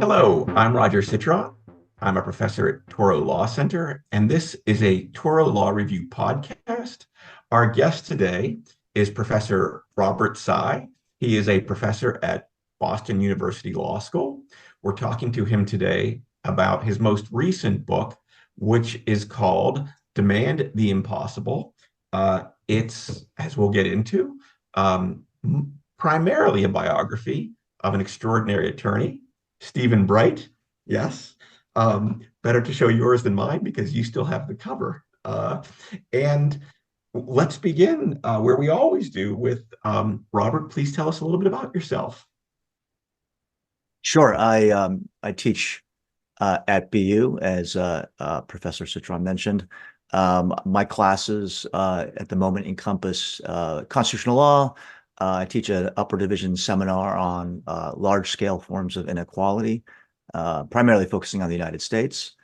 Hello, I'm Rodger Citron. I'm a professor at Toro Law Center, and this is a Toro Law Review podcast. Our guest today is Professor Robert Tsai. He is a professor at Boston University Law School. We're talking to him today about his most recent book, which is called Demand the Impossible. It's, as we'll get into, primarily a biography of an extraordinary attorney, Stephen Bright. Yes. Better to show yours than mine because you still have the cover. And let's begin where we always do with Robert. Please tell us a little bit about yourself. Sure. I teach at BU, as Professor Citron mentioned. My classes at the moment encompass constitutional law. I teach an upper division seminar on large-scale forms of inequality, primarily focusing on the United States.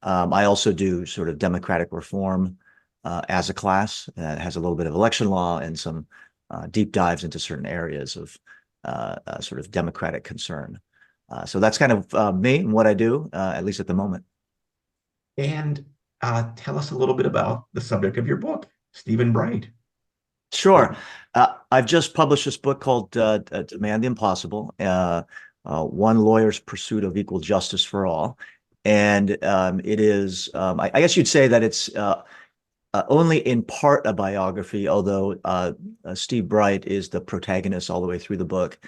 I also do sort of democratic reform as a class that has a little bit of election law and some deep dives into certain areas of sort of democratic concern. So that's kind of me and what I do, at least at the moment. And tell us a little bit about the subject of your book, Stephen Bright. Sure. I've just published this book called Demand the Impossible, One Lawyer's Pursuit of Equal Justice for All. And it is, I guess you'd say that it's only in part a biography, although Steve Bright is the protagonist all the way through the book.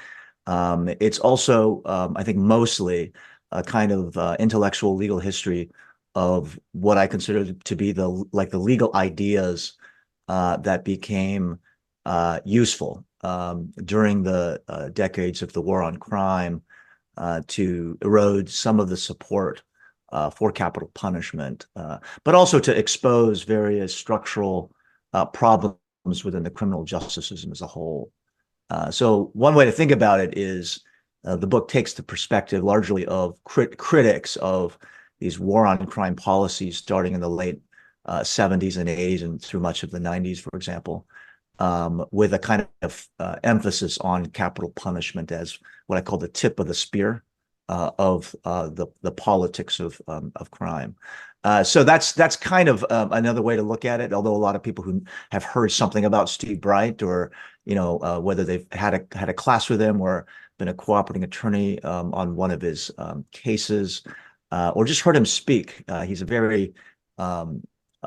It's also, I think, mostly a kind of intellectual legal history of what I consider to be the legal ideas that became useful during the decades of the war on crime to erode some of the support for capital punishment, but also to expose various structural problems within the criminal justice system as a whole. So one way to think about it is the book takes the perspective largely of critics of these war on crime policies starting in the late 70s and 80s and through much of the 90s, for example, with a kind of emphasis on capital punishment as what I call the tip of the spear of the politics of crime. So that's kind of another way to look at it. Although a lot of people who have heard something about Steve Bright, or whether they've had a class with him or been a cooperating attorney on one of his cases, or just heard him speak, he's a very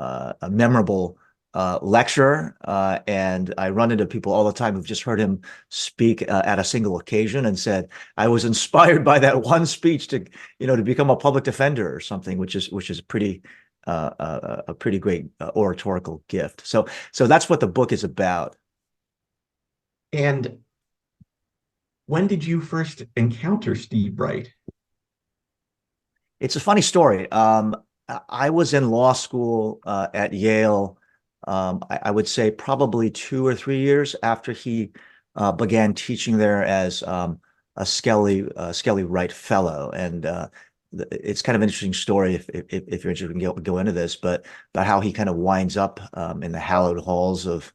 a memorable lecturer, and I run into people all the time who've just heard him speak at a single occasion and said, "I was inspired by that one speech to become a public defender or something," which is pretty a pretty great oratorical gift. So that's what the book is about. And when did you first encounter Steve Bright? It's a funny story. I was in law school at Yale. I would say probably 2 or 3 years after he began teaching there as a Skelly Wright Fellow. And it's kind of an interesting story if you're interested, we can go into this, but about how he kind of winds up in the hallowed halls of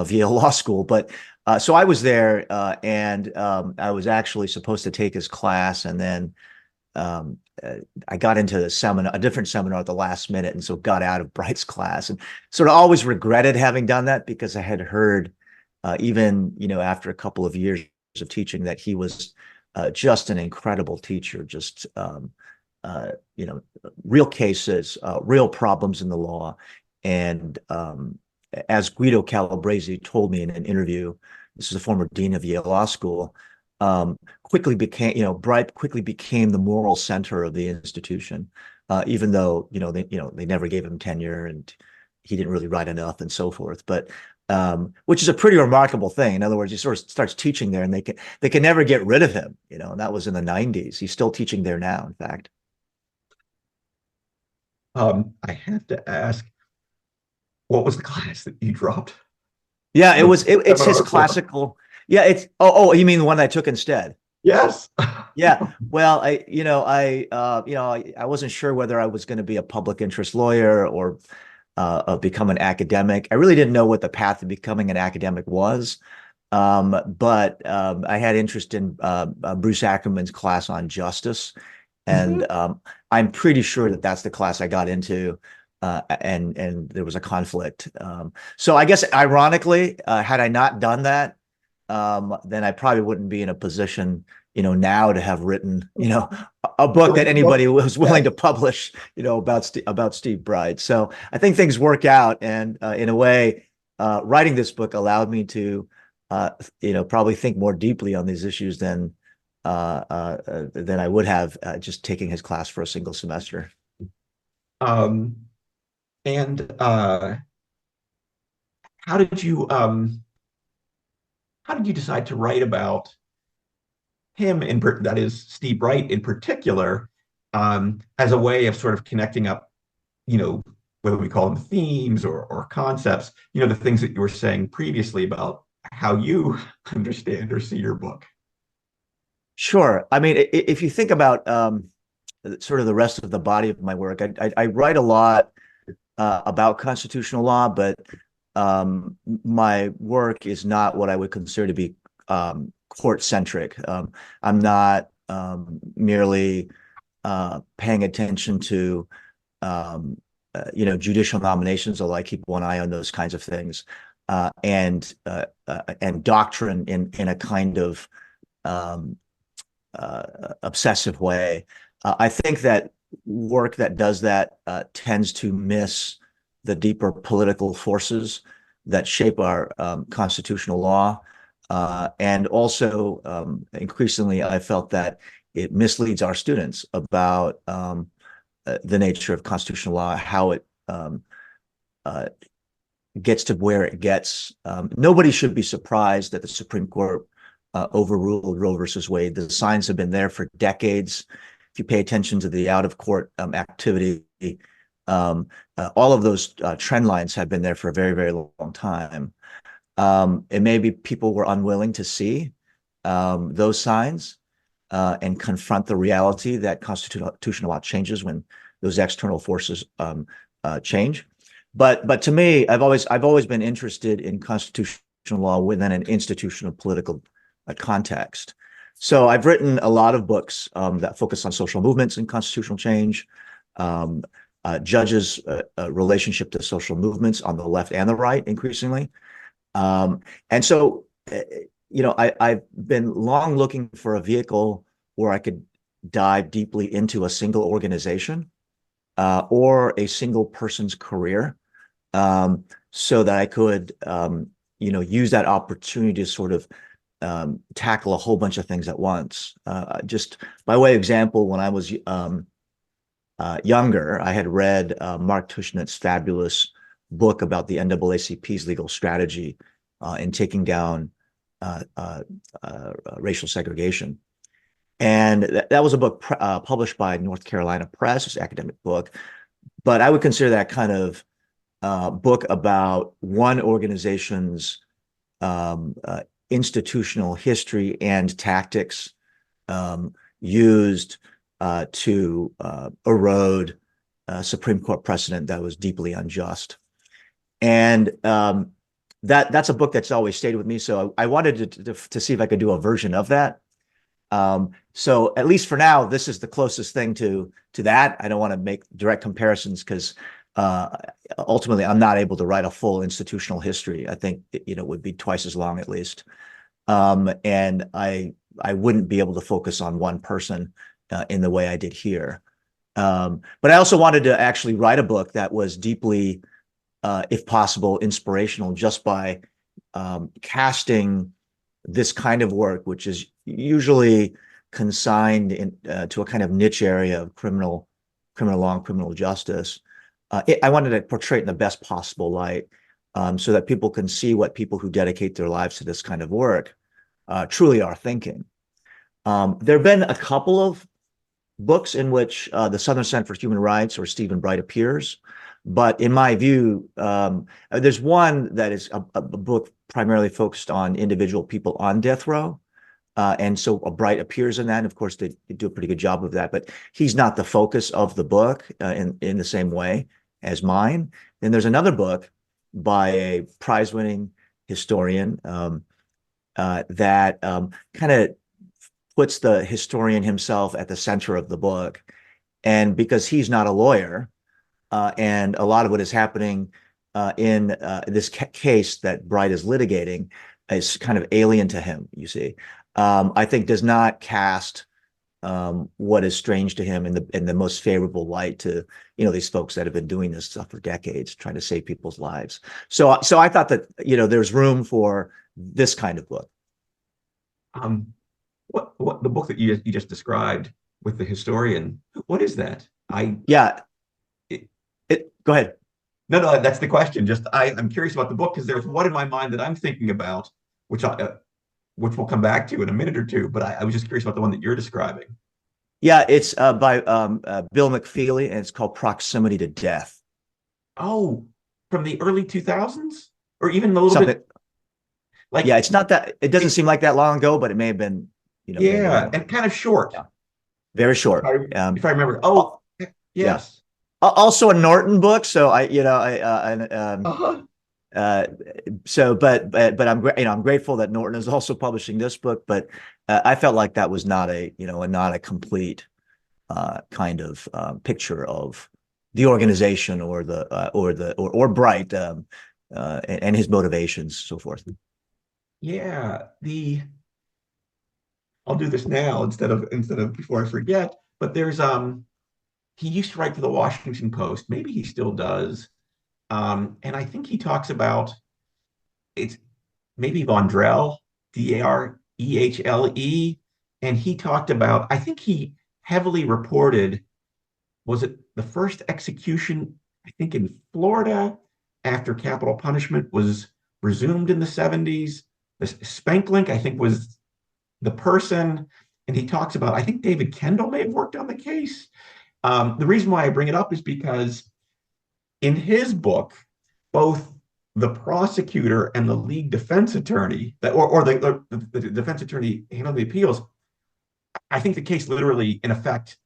Yale Law School. But so I was there, and I was actually supposed to take his class, and then I got into a different seminar at the last minute, and so got out of Bright's class, and sort of always regretted having done that because I had heard, even after a couple of years of teaching, that he was just an incredible teacher, just real cases, real problems in the law, and as Guido Calabresi told me in an interview, this is a former dean of Yale Law School. Bright quickly became the moral center of the institution, even though they never gave him tenure and he didn't really write enough and so forth. But which is a pretty remarkable thing. In other words, he sort of starts teaching there, and they can never get rid of him. And that was in the 90s. He's still teaching there now, in fact. I have to ask, what was the class that you dropped? Yeah, it's his classical. Yeah, it's you mean the one I took instead? Yes. Yeah. Well, I wasn't sure whether I was going to be a public interest lawyer or become an academic. I really didn't know what the path to becoming an academic was. But I had interest in Bruce Ackerman's class on justice. And I'm pretty sure that that's the class I got into, and there was a conflict. So I guess ironically, had I not done that, then I probably wouldn't be in a position, now to have written, a book that anybody was willing to publish, about Steve Bright. So I think things work out, and in a way, writing this book allowed me to, probably think more deeply on these issues than I would have just taking his class for a single semester. Um, and how did you decide to write about him that is Steve Bright in particular, as a way of sort of connecting up, whether we call them themes or concepts, the things that you were saying previously about how you understand or see your book? Sure. I mean, if you think about sort of the rest of the body of my work, I write a lot about constitutional law, but my work is not what I would consider to be court-centric. I'm not merely paying attention to judicial nominations, although I keep one eye on those kinds of things, and doctrine in a kind of obsessive way. I think that work that does that tends to miss the deeper political forces that shape our constitutional law. And also, increasingly, I felt that it misleads our students about the nature of constitutional law, how it gets to where it gets. Nobody should be surprised that the Supreme Court overruled Roe versus Wade. The signs have been there for decades. If you pay attention to the out-of-court activity, all of those trend lines have been there for a very, very long time. And maybe people were unwilling to see those signs and confront the reality that constitutional law changes when those external forces change. But to me, I've always been interested in constitutional law within an institutional political context. So I've written a lot of books that focus on social movements and constitutional change, judges' relationship to social movements on the left and the right, increasingly. And so, I've been long looking for a vehicle where I could dive deeply into a single organization or a single person's career, so that I could, use that opportunity to sort of tackle a whole bunch of things at once. Just by way of example, when I was younger, I had read Mark Tushnet's fabulous book about the NAACP's legal strategy in taking down racial segregation. And that was a book published by North Carolina Press. It's an academic book. But I would consider that kind of book about one organization's institutional history and tactics used to erode Supreme Court precedent that was deeply unjust. And that's a book that's always stayed with me. So I wanted to see if I could do a version of that. So at least for now, this is the closest thing to that. I don't want to make direct comparisons because ultimately I'm not able to write a full institutional history. I think it would be twice as long at least. And I wouldn't be able to focus on one person in the way I did here. But I also wanted to actually write a book that was deeply, if possible, inspirational just by casting this kind of work, which is usually consigned to a kind of niche area of criminal law and criminal justice. I wanted to portray it in the best possible light, so that people can see what people who dedicate their lives to this kind of work truly are thinking. There have been a couple of books in which the Southern Center for Human Rights or Stephen Bright appears. But in my view, there's one that is a book primarily focused on individual people on death row. And so Bright appears in that. And of course, they do a pretty good job of that. But he's not the focus of the book in the same way as mine. Then there's another book by a prize-winning historian that kind of puts the historian himself at the center of the book. And because he's not a lawyer, and a lot of what is happening in this case that Bright is litigating is kind of alien to him, you see, I think does not cast what is strange to him in the most favorable light to, these folks that have been doing this stuff for decades, trying to save people's lives. So I thought that, there's room for this kind of book. What the book that you just described with the historian, what is that? Go ahead. No, that's the question. Just I'm curious about the book because there's one in my mind that I'm thinking about, which we'll come back to in a minute or two. But I was just curious about the one that you're describing. Yeah, it's by Bill McFeely, and it's called Proximity to Death. Oh, from the early 2000s, or even a little bit. Like, yeah, it's not that. It doesn't seem like that long ago, but it may have been. Yeah, and kind of short. Yeah. Very short. If I remember. Oh, yes. Yeah. Also a Norton book, so but I'm grateful that Norton is also publishing this book. But I felt like that was not a complete kind of picture of the organization or Bright and his motivations, so forth. Yeah, I'll do this now instead of before I forget. But there's he used to write for the Washington Post. Maybe he still does. And I think he talks about it's maybe Vondrell, Darehle. And he talked about, I think he heavily reported, was it the first execution, I think in Florida, after capital punishment was resumed in the 70s. The Spanklink, I think, was the person. And he talks about, I think David Kendall may have worked on the case. The reason why I bring it up is because in his book, both the prosecutor and the lead defense attorney, or the defense attorney handling the appeals, I think the case literally, in effect,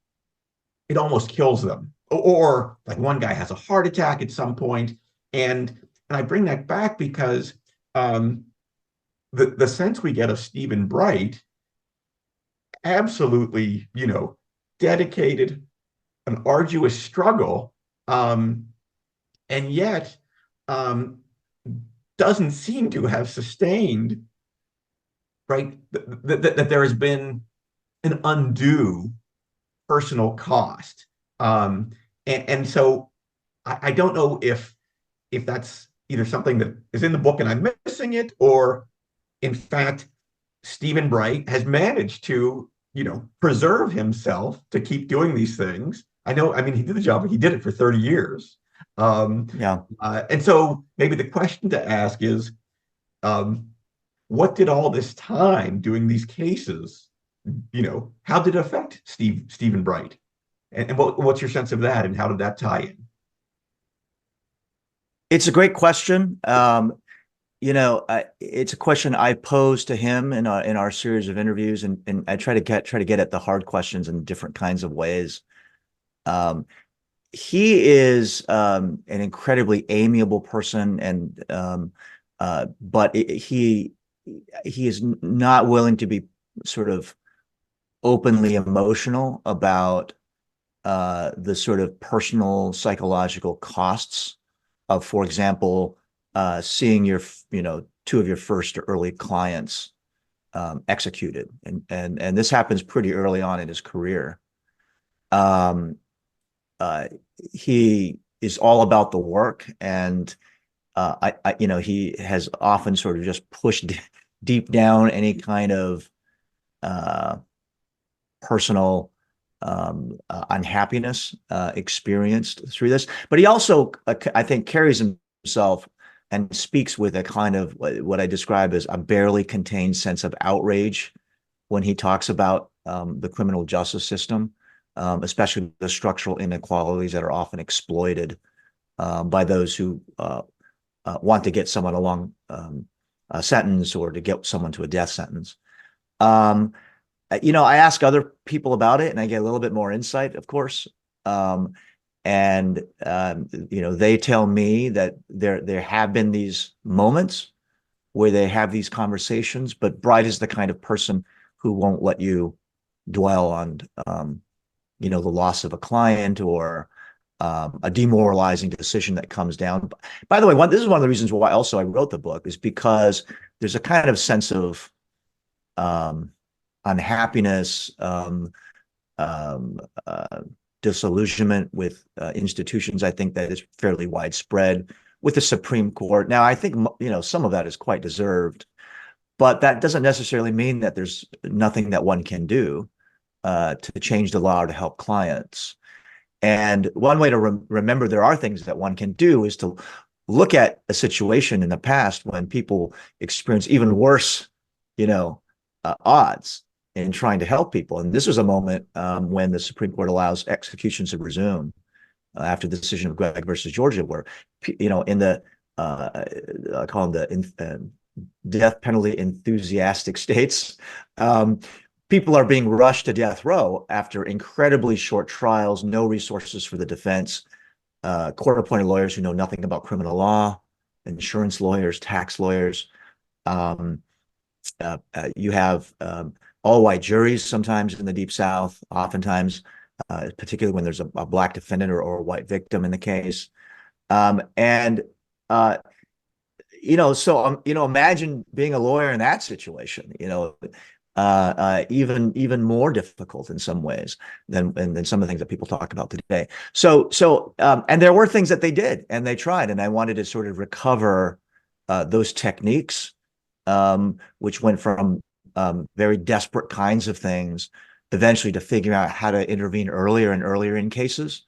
it almost kills them. Or like one guy has a heart attack at some point. And I bring that back because the sense we get of Stephen Bright, absolutely, dedicated, an arduous struggle, and yet doesn't seem to have sustained, right, that there has been an undue personal cost. And so I don't know if that's either something that is in the book and I'm missing it, or in fact, Stephen Bright has managed to, preserve himself to keep doing these things. I mean, he did the job, but he did it for 30 years. And so maybe the question to ask is, what did all this time doing these cases, how did it affect Stephen Bright? And what's your sense of that, and how did that tie in? It's a great question. It's a question I posed to him in our series of interviews, and I try to get at the hard questions in different kinds of ways. He is an incredibly amiable person, and but he is not willing to be sort of openly emotional about the sort of personal psychological costs of, for example, seeing your two of your first early clients executed, and this happens pretty early on in his career. He is all about the work, and he has often sort of just pushed deep down any kind of personal unhappiness experienced through this. But he also, I think, carries himself and speaks with a kind of what I describe as a barely contained sense of outrage when he talks about the criminal justice system, especially the structural inequalities that are often exploited by those who want to get someone along a sentence or to get someone to a death sentence. I ask other people about it, and I get a little bit more insight, of course. They tell me that there have been these moments where they have these conversations, but Bright is the kind of person who won't let you dwell on, the loss of a client or a demoralizing decision that comes down. By the way, this is one of the reasons why also I wrote the book, is because there's a kind of sense of unhappiness, um, uh, disillusionment with institutions. I think that is fairly widespread with the Supreme Court. Now, I think, some of that is quite deserved, but that doesn't necessarily mean that there's nothing that one can do to change the law or to help clients. And one way to remember there are things that one can do is to look at a situation in the past when people experience even worse, odds in trying to help people. And this was a moment when the Supreme Court allows executions to resume after the decision of Gregg versus Georgia, where, in the I call them the death penalty enthusiastic states, people are being rushed to death row after incredibly short trials, no resources for the defense, court-appointed lawyers who know nothing about criminal law, insurance lawyers, tax lawyers. You have all-white juries sometimes in the Deep South, oftentimes, particularly when there's a Black defendant or a white victim in the case. Imagine being a lawyer in that situation, even more difficult in some ways than some of the things that people talk about today. And there were things that they did and they tried, and I wanted to sort of recover those techniques, which went from very desperate kinds of things eventually to figure out how to intervene earlier and earlier in cases,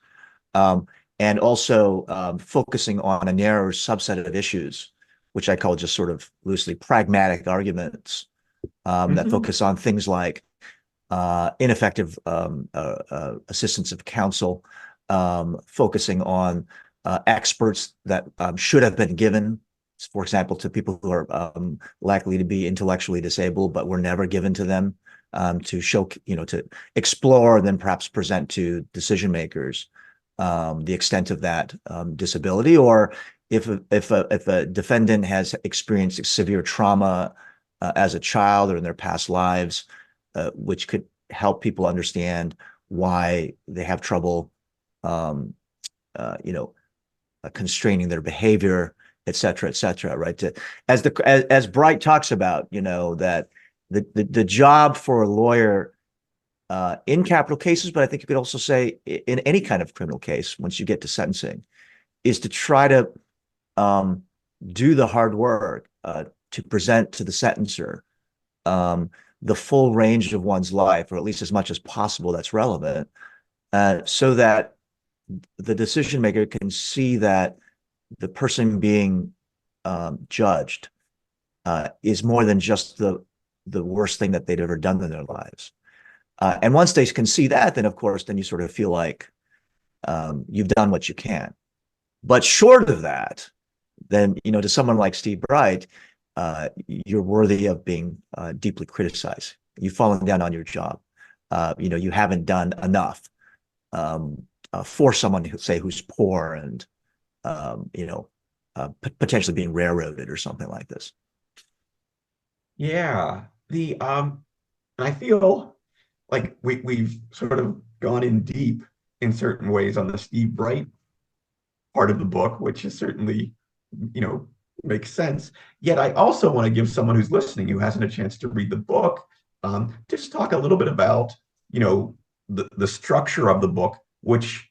and also focusing on a narrower subset of issues, which I call just sort of loosely pragmatic arguments that focus on things like ineffective assistance of counsel, focusing on experts that should have been given, for example, to people who are likely to be intellectually disabled, but were never given to them, to show, to explore and then perhaps present to decision makers the extent of that disability, or if a defendant has experienced severe trauma as a child or in their past lives, which could help people understand why they have trouble, constraining their behavior, et cetera, right? As Bright talks about, that the job for a lawyer in capital cases, but I think you could also say in any kind of criminal case, once you get to sentencing, is to try to do the hard work to present to the sentencer the full range of one's life, or at least as much as possible that's relevant, so that the decision maker can see that the person being judged is more than just the worst thing that they'd ever done in their lives. And once they can see that, then of course, then you sort of feel like you've done what you can. But short of that, then, to someone like Steve Bright, you're worthy of being deeply criticized. You've fallen down on your job. You haven't done enough for someone who's poor and, potentially being railroaded or something like this. Yeah. And I feel like we've sort of gone in deep in certain ways on the Steve Bright part of the book, which is certainly, makes sense. Yet I also want to give someone who's listening who hasn't a chance to read the book, just talk a little bit about, the structure of the book, which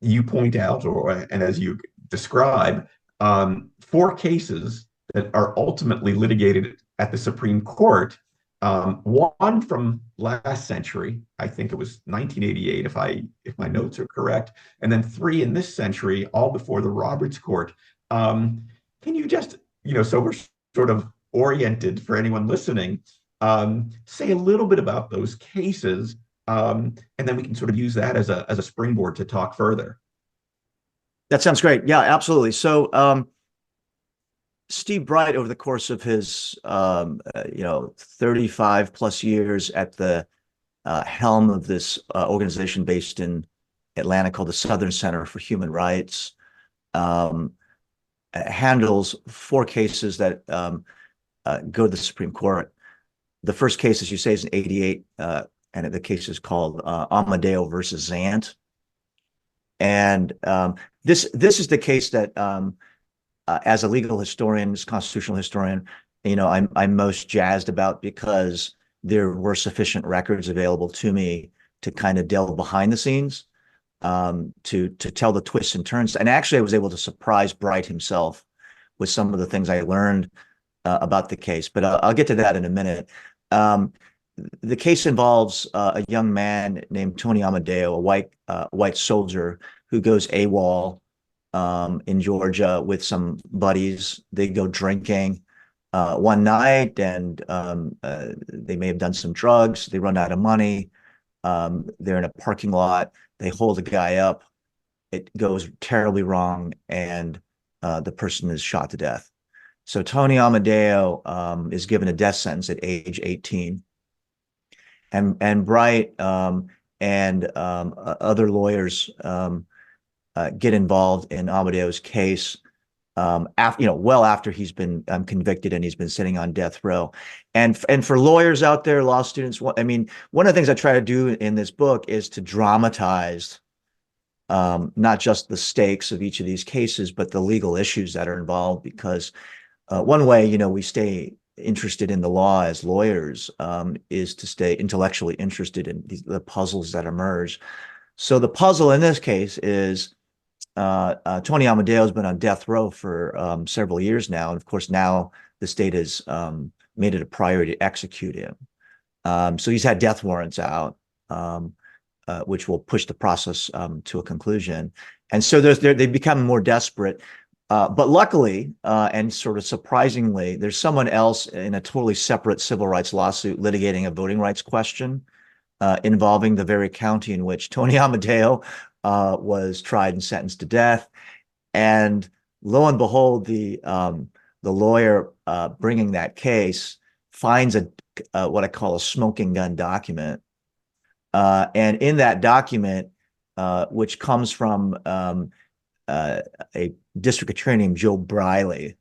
you point out, and as you describe, 4 cases that are ultimately litigated at the Supreme Court. One from last century, I think it was 1988, if my notes are correct, and then 3 in this century, all before the Roberts Court. Can you just, so we're sort of oriented for anyone listening, say a little bit about those cases, and then we can sort of use that as a springboard to talk further. That sounds great. Yeah, absolutely. So, Steve Bright, over the course of his, 35 plus years at the helm of this organization based in Atlanta called the Southern Center for Human Rights, handles 4 cases that go to the Supreme Court. The first case, as you say, is in '88, and the case is called Amadeo versus Zant. And this is the case that, as a legal historian, as constitutional historian, I'm most jazzed about, because there were sufficient records available to me to kind of delve behind the scenes, to tell the twists and turns. And actually, I was able to surprise Bright himself with some of the things I learned about the case. But I'll get to that in a minute. The case involves a young man named Tony Amadeo, a white soldier who goes AWOL in Georgia with some buddies. They go drinking one night, and they may have done some drugs. They run out of money. They're in a parking lot. They hold a guy up. It goes terribly wrong, and the person is shot to death. So Tony Amadeo is given a death sentence at age 18. And Bright and other lawyers get involved in Amadeo's case after, well after he's been convicted and he's been sitting on death row. And for lawyers out there, law students, I mean, one of the things I try to do in this book is to dramatize not just the stakes of each of these cases, but the legal issues that are involved. Because one way, we stay interested in the law as lawyers is to stay intellectually interested in the puzzles that emerge. So the puzzle in this case is Tony Amadeo has been on death row for several years now. And of course, now the state has made it a priority to execute him. So he's had death warrants out, which will push the process to a conclusion. And so they've become more desperate. But luckily, and sort of surprisingly, there's someone else in a totally separate civil rights lawsuit litigating a voting rights question involving the very county in which Tony Amadeo was tried and sentenced to death. And lo and behold, the lawyer bringing that case finds what I call a smoking gun document. And in that document, which comes from a district attorney named Joe Briley,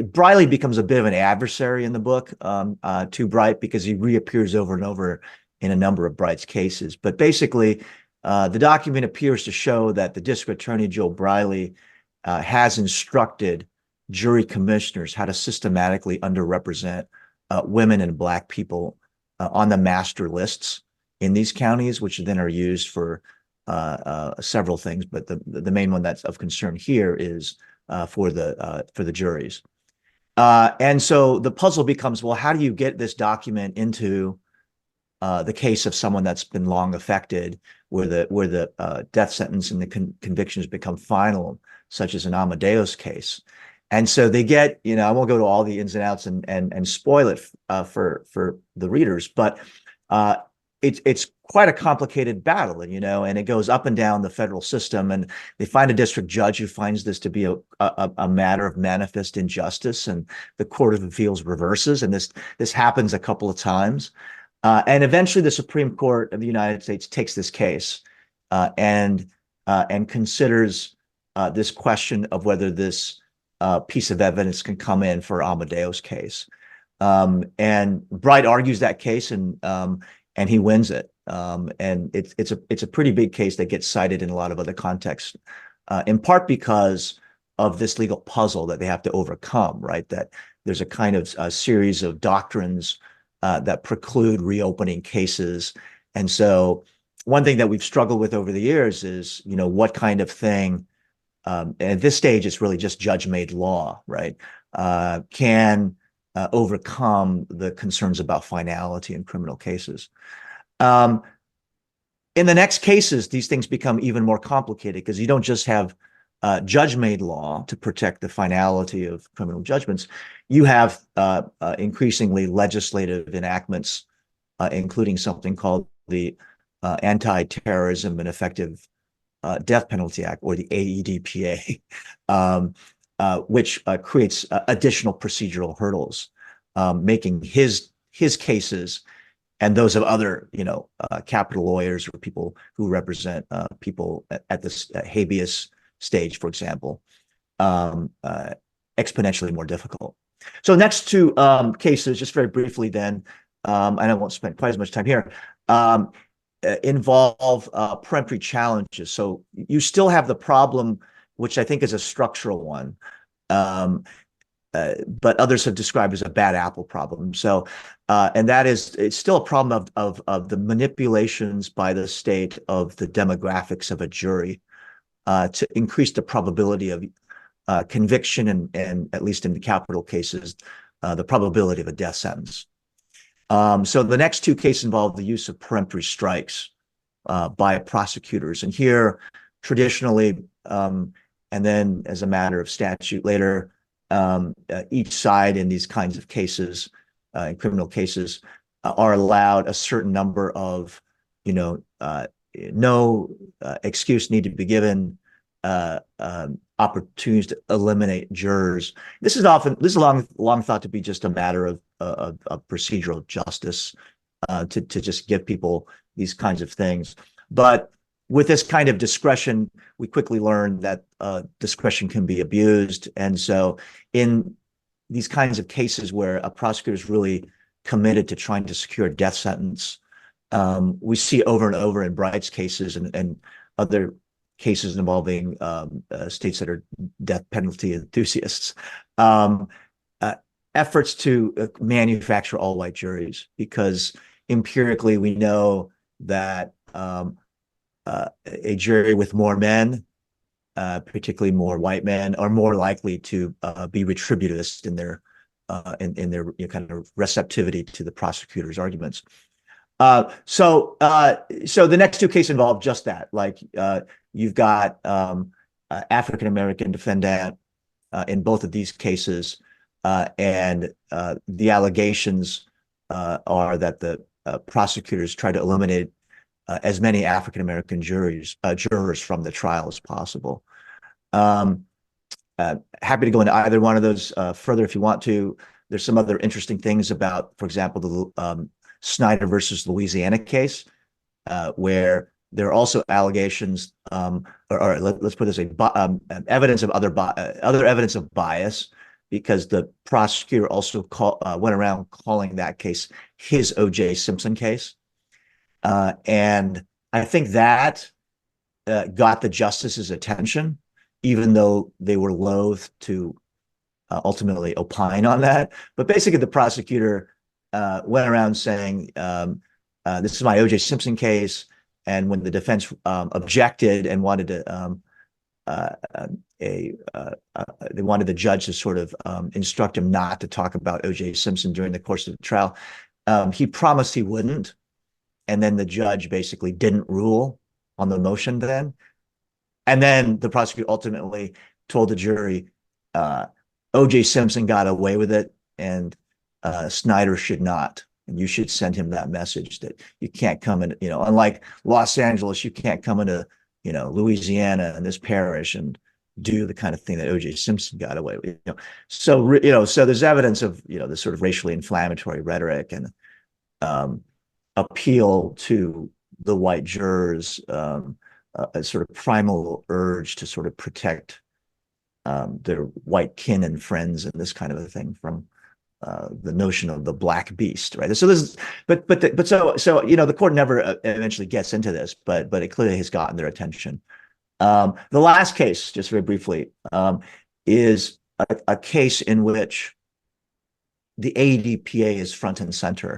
Briley becomes a bit of an adversary in the book to Bright, because he reappears over and over in a number of Bright's cases. But basically, the document appears to show that the district attorney, Joe Briley, has instructed jury commissioners how to systematically underrepresent women and Black people on the master lists in these counties, which then are used for several things, but the main one that's of concern here is for the juries. And so the puzzle becomes, well, how do you get this document into the case of someone that's been long affected, where the death sentence and the convictions become final, such as in Amadeo's case? And so they get, I won't go to all the ins and outs and spoil it for the readers, but it's quite a complicated battle, and it goes up and down the federal system. And they find a district judge who finds this to be a matter of manifest injustice, and the Court of Appeals reverses. And this happens a couple of times. And eventually the Supreme Court of the United States takes this case and considers this question of whether this piece of evidence can come in for Amadeo's case. And Bright argues that case, and he wins it. And it's a pretty big case that gets cited in a lot of other contexts, in part because of this legal puzzle that they have to overcome, right? That there's a kind of a series of doctrines that preclude reopening cases. And so one thing that we've struggled with over the years is, what kind of thing, and at this stage, it's really just judge-made law, right? Can overcome the concerns about finality in criminal cases. In the next cases, these things become even more complicated, because you don't just have judge-made law to protect the finality of criminal judgments. You have increasingly legislative enactments, including something called the Anti-Terrorism and Effective Death Penalty Act, or the AEDPA, which creates additional procedural hurdles, making his cases and those of other, capital lawyers or people who represent people at this habeas stage, for example, exponentially more difficult. So next two cases, just very briefly then, and I won't spend quite as much time here, involve peremptory challenges. So you still have the problem, which I think is a structural one, but others have described as a bad apple problem. So, and that is, it's still a problem of the manipulations by the state of the demographics of a jury to increase the probability of conviction and at least in the capital cases, the probability of a death sentence. So the next two cases involve the use of peremptory strikes by prosecutors. And here, traditionally, and then as a matter of statute later, each side in these kinds of cases, in criminal cases, are allowed a certain number of, no excuse need to be given, opportunities to eliminate jurors. This is long thought to be just a matter of procedural justice, to just give people these kinds of things. But with this kind of discretion, we quickly learned that discretion can be abused. And so in these kinds of cases where a prosecutor is really committed to trying to secure a death sentence, we see over and over in Bright's cases and other cases involving states that are death penalty enthusiasts, efforts to manufacture all white juries, because empirically we know that a jury with more men, particularly more white men, are more likely to be retributist in their kind of receptivity to the prosecutor's arguments. So the next two cases involve just that. Like you've got African-American defendant in both of these cases, and the allegations are that the prosecutors try to eliminate as many African-American jurors from the trial as possible. Happy to go into either one of those further if you want to. There's some other interesting things about, for example, the Snyder versus Louisiana case, where there are also allegations, or let's put this evidence of other evidence of bias, because the prosecutor also went around calling that case his O.J. Simpson case. And I think that got the justice's attention, even though they were loath to ultimately opine on that. But basically, the prosecutor went around saying, this is my O.J. Simpson case. And when the defense objected and wanted to, they wanted the judge to sort of instruct him not to talk about O.J. Simpson during the course of the trial, he promised he wouldn't. And then the judge basically didn't rule on the motion then. And then the prosecutor ultimately told the jury, O.J. Simpson got away with it, and Snyder should not. And you should send him that message that you can't come in, unlike Los Angeles, you can't come into, Louisiana and this parish and do the kind of thing that O.J. Simpson got away with. So there's evidence of, this sort of racially inflammatory rhetoric and appeal to the white jurors, a sort of primal urge to sort of protect their white kin and friends and this kind of a thing from the notion of the black beast, right? So this is, but the court never eventually gets into this, but it clearly has gotten their attention. The last case, just very briefly, is a case in which the ADPA is front and center,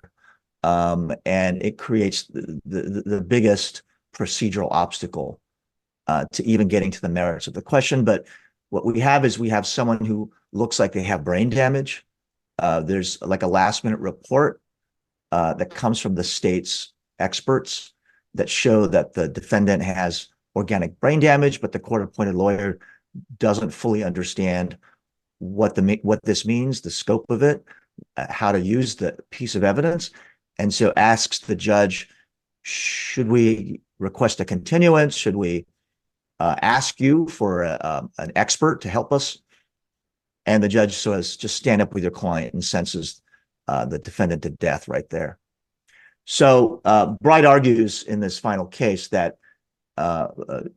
and it creates the biggest procedural obstacle to even getting to the merits of the question. But what we have is someone who looks like they have brain damage. There's like a last-minute report that comes from the state's experts that show that the defendant has organic brain damage, but the court-appointed lawyer doesn't fully understand what this means, the scope of it, how to use the piece of evidence, and so asks the judge, should we request a continuance? Should we ask you for an expert to help us? And the judge says, just stand up with your client, and sentences the defendant to death right there. So Bright argues in this final case that,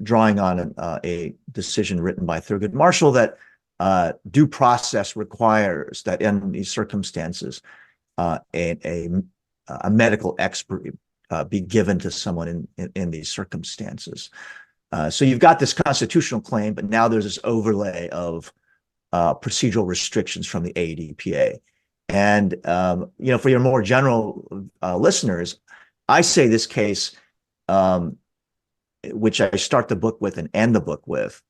drawing on a decision written by Thurgood Marshall, that due process requires that in these circumstances, a medical expert be given to someone in these circumstances. So you've got this constitutional claim, but now there's this overlay of procedural restrictions from the AEDPA. And, for your more general listeners, I say this case, which I start the book with and end the book with,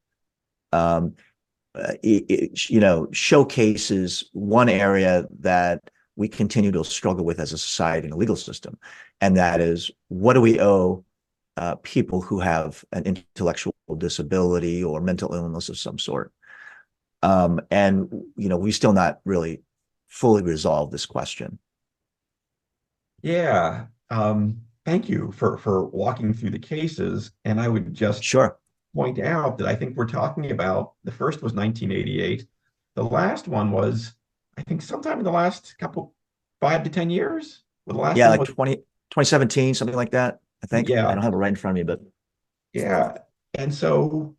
showcases one area that we continue to struggle with as a society and a legal system. And that is, what do we owe people who have an intellectual disability or mental illness of some sort? We still not really fully resolved this question. Yeah. Thank you for walking through the cases. And I would just Sure. point out that I think we're talking about, the first was 1988. The last one was, I think, sometime in the last 5 to 10 years. Well, the last Yeah, one like was 2017, something like that, I think. I yeah, don't have it right in front of me, but yeah. And so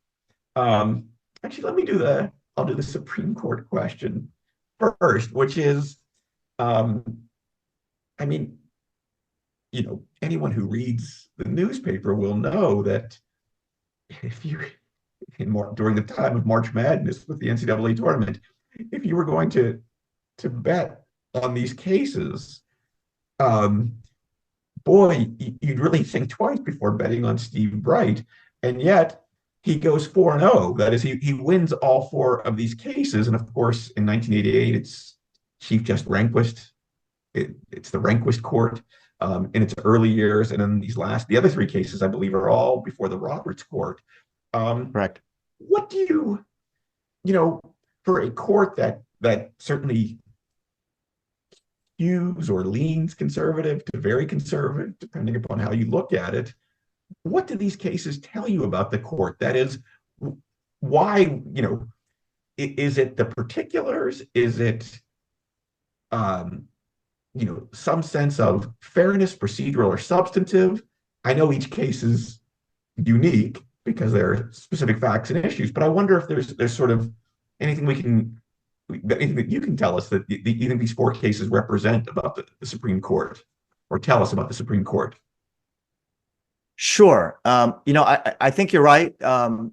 actually I'll do the Supreme Court question first, which is um I mean, anyone who reads the newspaper will know that if you during the time of March Madness with the NCAA tournament, if you were going to bet on these cases, um, boy, you'd really think twice before betting on Steve Bright. And yet he goes 4-0. That is, he wins all four of these cases. And of course, in 1988, it's Chief Justice Rehnquist. It's the Rehnquist court in its early years. And then the other three cases, I believe, are all before the Roberts court. correct. What do for a court that certainly skews or leans conservative to very conservative, depending upon how you look at it, what do these cases tell you about the court? That is, why, is it the particulars? Is it, some sense of fairness, procedural or substantive? I know each case is unique because there are specific facts and issues, but I wonder if there's sort of anything anything that you can tell us that you think these four cases represent about the Supreme Court, or tell us about the Supreme Court. Sure. I think you're right.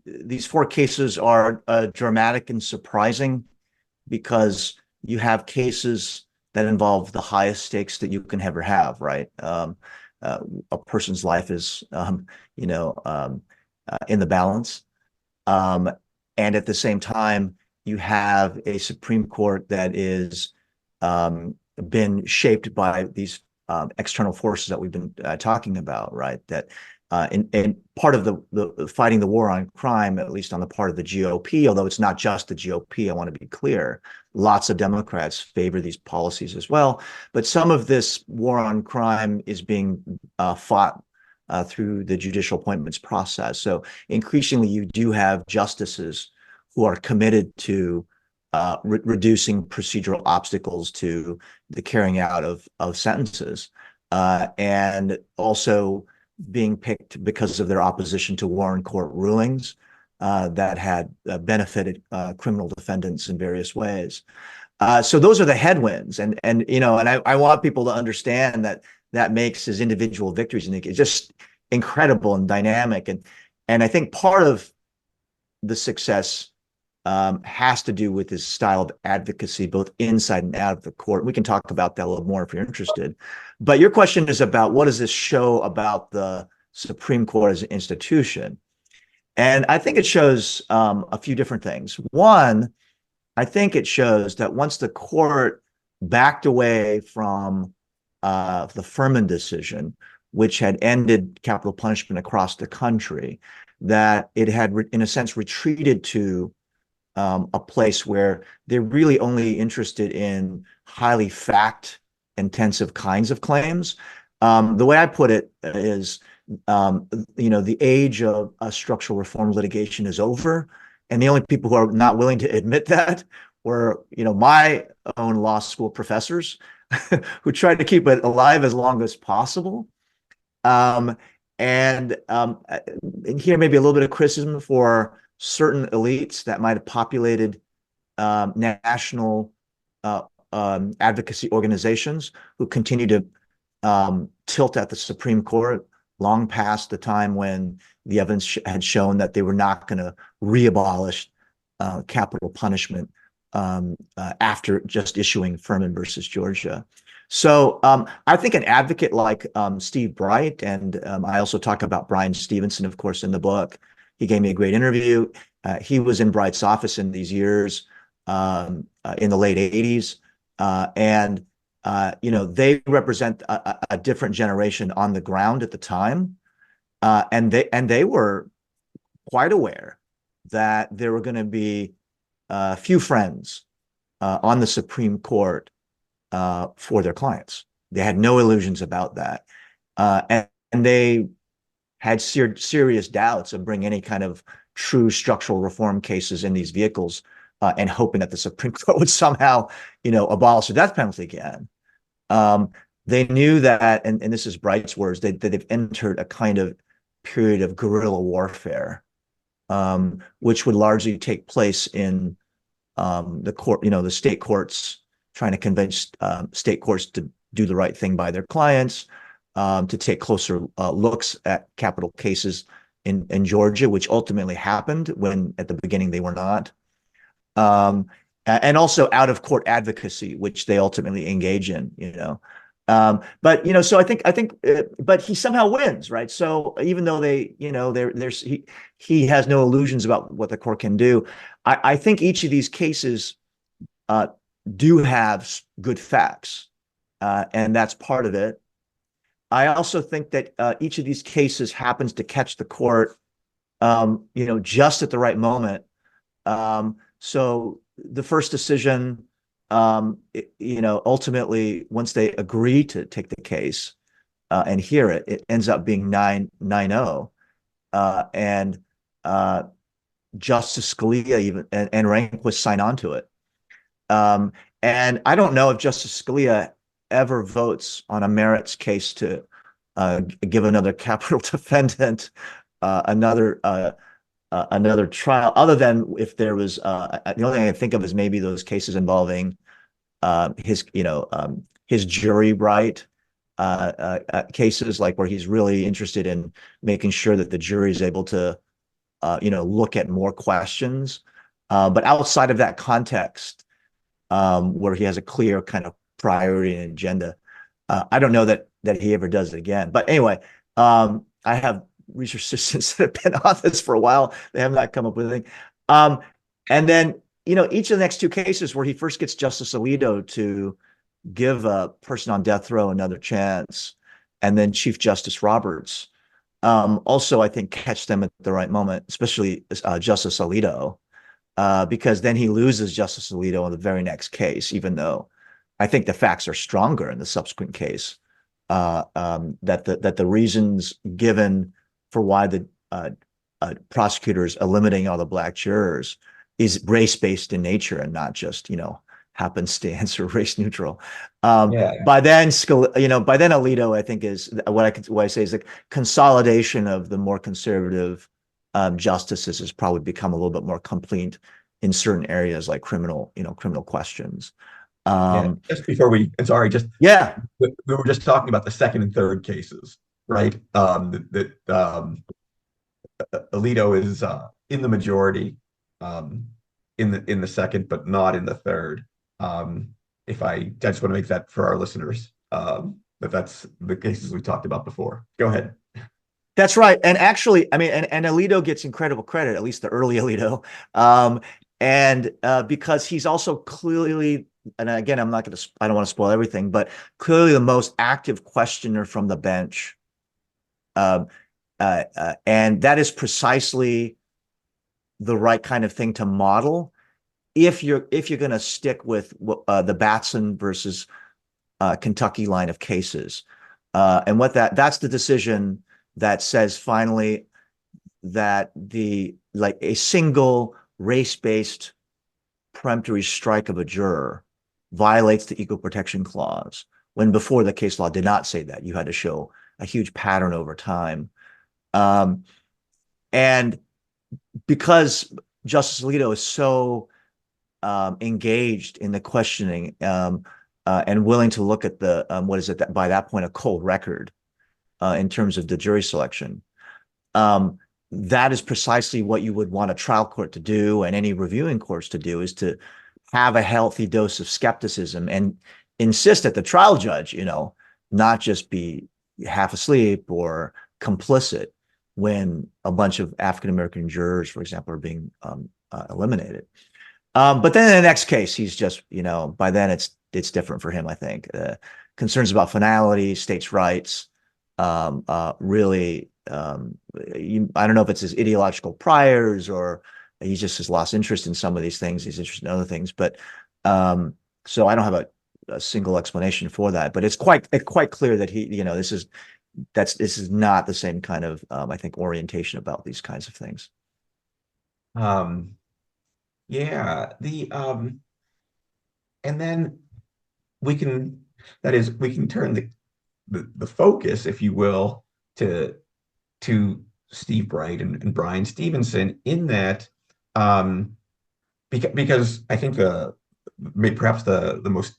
These four cases are dramatic and surprising because you have cases that involve the highest stakes that you can ever have, right? A person's life is, in the balance. And at the same time, you have a Supreme Court that is been shaped by these external forces that we've been talking about, right? That in part of the fighting the war on crime, at least on the part of the GOP, although it's not just the GOP, I want to be clear, lots of Democrats favor these policies as well. But some of this war on crime is being fought through the judicial appointments process. So increasingly, you do have justices who are committed to reducing procedural obstacles to the carrying out of sentences, and also being picked because of their opposition to Warren Court rulings that had benefited criminal defendants in various ways. So those are the headwinds, and I want people to understand that makes his individual victories and it's just incredible and dynamic, and I think part of the success has to do with his style of advocacy, both inside and out of the court. We can talk about that a little more if you're interested. But your question is about what does this show about the Supreme Court as an institution? And I think it shows a few different things. One, I think it shows that once the court backed away from the Furman decision, which had ended capital punishment across the country, that it had, in a sense, retreated to a place where they're really only interested in highly fact-intensive kinds of claims. The way I put it is, the age of structural reform litigation is over, and the only people who are not willing to admit that were, my own law school professors who tried to keep it alive as long as possible. And here maybe a little bit of criticism for certain elites that might have populated national advocacy organizations who continue to tilt at the Supreme Court long past the time when the evidence had shown that they were not going to re-abolish capital punishment after just issuing Furman versus Georgia. So I think an advocate like Steve Bright, and I also talk about Brian Stevenson, of course, in the book. He gave me a great interview. He was in Bright's office in these years in the late 80s. They represent a different generation on the ground at the time. And they were quite aware that there were going to be few friends on the Supreme Court for their clients. They had no illusions about that. And they had serious doubts of bringing any kind of true structural reform cases in these vehicles and hoping that the Supreme Court would somehow, abolish the death penalty again. They knew that, and this is Bright's words, that they've entered a kind of period of guerrilla warfare, which would largely take place in the court, the state courts, trying to convince state courts to do the right thing by their clients, to take closer looks at capital cases in Georgia, which ultimately happened when at the beginning they were not. And also out of court advocacy, which they ultimately engage in, so I think, but he somehow wins, right? So even though he has no illusions about what the court can do, I think each of these cases do have good facts, and that's part of it. I also think that each of these cases happens to catch the court, just at the right moment. So the first decision, ultimately, once they agree to take the case and hear it, it ends up being 9-0. And Justice Scalia even and Rehnquist sign on to it. And I don't know if Justice Scalia ever votes on a merits case to give another capital defendant another trial, other than if there was the only thing I think of is maybe those cases involving his jury right cases, like where he's really interested in making sure that the jury is able to look at more questions. But outside of that context, where he has a clear kind of priority and agenda, I don't know that he ever does it again. But anyway, I have research assistants that have been on this for a while. They have not come up with anything. And then, each of the next two cases where he first gets Justice Alito to give a person on death row another chance, and then Chief Justice Roberts also, I think, catch them at the right moment, especially Justice Alito, because then he loses Justice Alito on the very next case, even though I think the facts are stronger in the subsequent case, that the reasons given for why the prosecutors eliminating all the Black jurors is race-based in nature and not just, happenstance or race neutral. By then, Alito, I think, is what I say is the consolidation of the more conservative justices has probably become a little bit more complete in certain areas like criminal questions. Just before we were just talking about the second and third cases, right? Alito is in the majority in the second, but not in the third. I just want to make that for our listeners, that's the cases we talked about before. Go ahead. That's right. And actually, I mean, and Alito gets incredible credit, at least the early Alito, because he's also clearly, and again, I don't want to spoil everything, but clearly the most active questioner from the bench. And that is precisely the right kind of thing to model if you're going to stick with the Batson versus Kentucky line of cases. And that's the decision that says finally that a single race-based peremptory strike of a juror violates the Equal Protection Clause, when before the case law did not say that. You had to show a huge pattern over time. And because Justice Alito is so engaged in the questioning and willing to look at the what is it that by that point a cold record in terms of the jury selection. That is precisely what you would want a trial court to do, and any reviewing courts to do, is to have a healthy dose of skepticism and insist that the trial judge, not just be half asleep or complicit when a bunch of African-American jurors, for example, are being eliminated. But then in the next case, he's just, by then it's different for him, I think. Concerns about finality, states' rights, really, I don't know if it's his ideological priors or he just has lost interest in some of these things. He's interested in other things, but so I don't have a single explanation for that. But it's quite clear that he, this is not the same kind of I think orientation about these kinds of things. Yeah, and then we can turn the focus, if you will, to Steve Bright and Brian Stevenson, in that because I think perhaps the most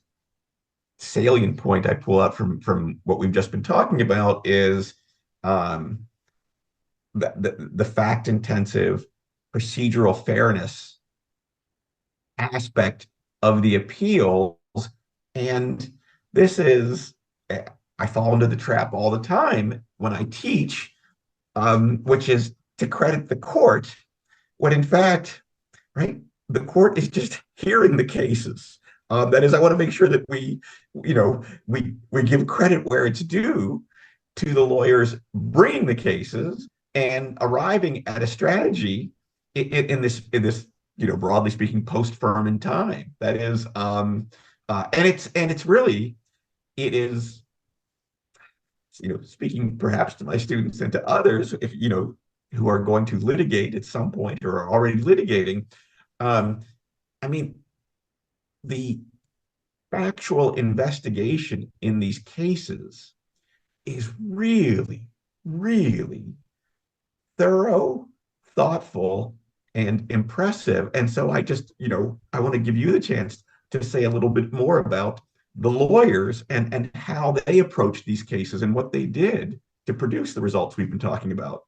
salient point I pull out from what we've just been talking about is the fact intensive procedural fairness aspect of the appeals. And this is, I fall into the trap all the time when I teach, which is to credit the court, when in fact, right, the court is just hearing the cases. That is, I want to make sure that we give credit where it's due to the lawyers bringing the cases and arriving at a strategy in this broadly speaking, post-Furman time. That is, and it's really, it is, speaking perhaps to my students and to others, if who are going to litigate at some point or are already litigating, I mean, the factual investigation in these cases is really, really thorough, thoughtful, and impressive. And so I just, I want to give you the chance to say a little bit more about the lawyers and how they approached these cases and what they did to produce the results we've been talking about.